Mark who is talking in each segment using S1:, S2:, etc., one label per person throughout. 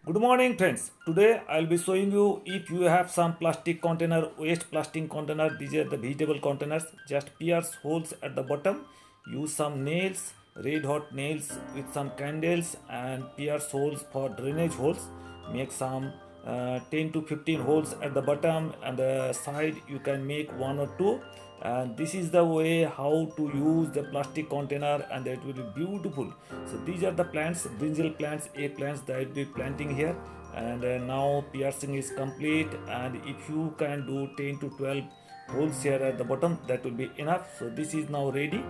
S1: Good morning friends. Today I'll be showing you if you have some plastic container, waste plastic container, these are the vegetable containers, just pierce holes at the bottom, use some nails, red hot nails with some candles and pierce holes for drainage holes, make some 10 to 15 holes at the bottom and the side you can make one or two, and this is the way how to use the plastic container and it will be beautiful. So these are the plants, brinjal plants, egg plants that I will be planting here, and now piercing is complete, and if you can do 10 to 12 holes here at the bottom, that will be enough. So this is now ready,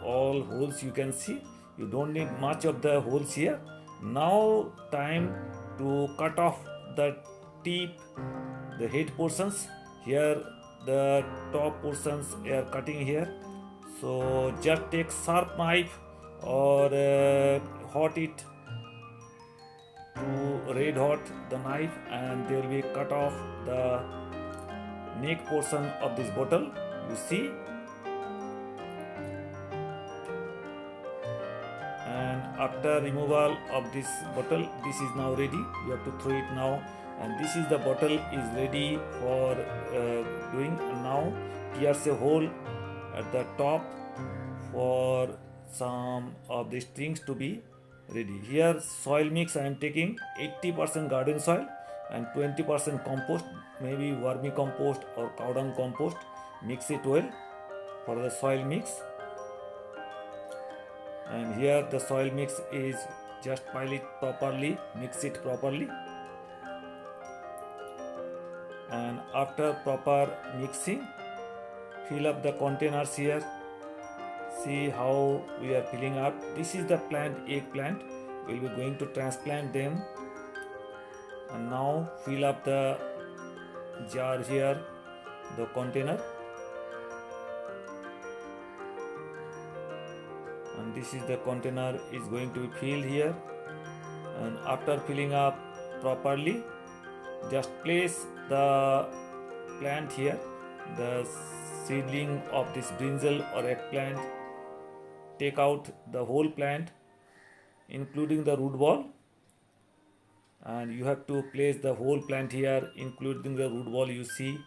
S1: all holes you can see, you don't need much of the holes here. Now time to cut off the tip, the head portions. Here the top portions are cutting here, so just take sharp knife or hot it to red hot the knife, and they will be cut off the neck portion of this bottle, you see. And after removal of this bottle, this is now ready, you have to throw it now, and this is the bottle is ready for doing. Now pierce a hole at the top for some of the strings to be ready. Here soil mix I am taking 80% garden soil and 20% compost, maybe vermicompost or cow dung compost. Mix it well for the soil mix, and here the soil mix is just pile it properly, mix it properly, and after proper mixing fill up the containers here. See how we are filling up. This is the plant, eggplant, we'll be going to transplant them, and now fill up the jar here, the container, and this is the container is going to be filled here. And after filling up properly, just place the plant here, the seedling of this brinjal or eggplant. Take out the whole plant including the root ball, and you have to place the whole plant here including the root ball. You see,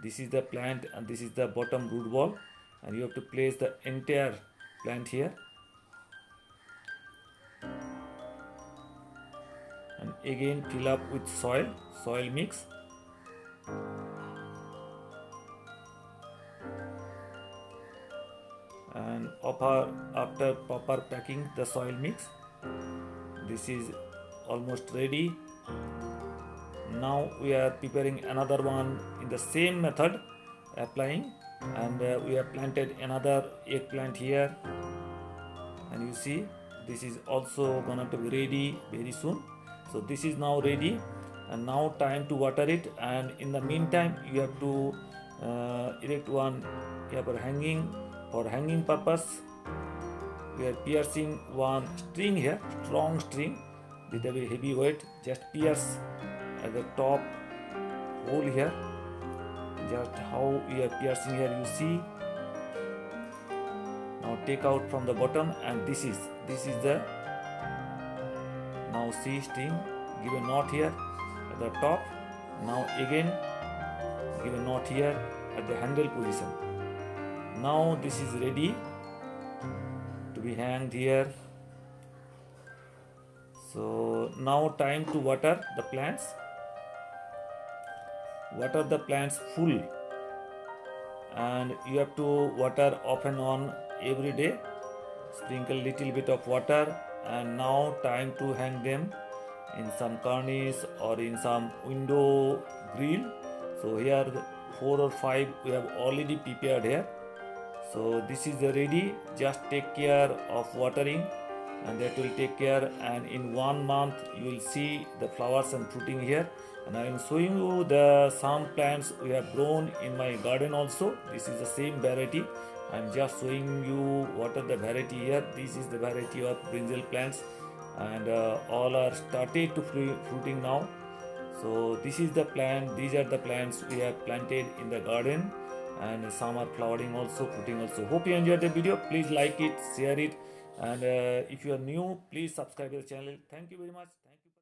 S1: this is the plant and this is the bottom root ball, and you have to place the entire plant here, and again fill up with soil mix, and after proper packing the soil mix, this is almost ready. Now we are preparing another one in the same method, applying, and we have planted another eggplant here, and you see this is also gonna to be ready very soon. So this is now ready, and now time to water it, and in the meantime you have to erect one paper hanging. For hanging purpose we are piercing one string here, strong string with a very heavy weight. Just pierce at the top hole here, just how we are piercing here, you see. Now take out from the bottom, and this is the, now see string, give a knot here at the top. Now again give a knot here at the handle position. Now this is ready to be hanged here. So now time to water the plants. Water the plants full, and you have to water off and on every day. Sprinkle little bit of water, and now time to hang them in some cornice or in some window grill. So here 4 or 5 we have already prepared here. So this is ready. Just take care of watering, and that will take care, and in 1 month you will see the flowers and fruiting here. And I am showing you the some plants we have grown in my garden also. This is the same variety. I am just showing you what are the variety here. This is the variety of brinjal plants, and all are started to fruiting now. So this is the plant, these are the plants we have planted in the garden, and some are flowering also, fruiting also. Hope you enjoyed the video. Please like it, share it, and if you are new, please subscribe to the channel. Thank you very much.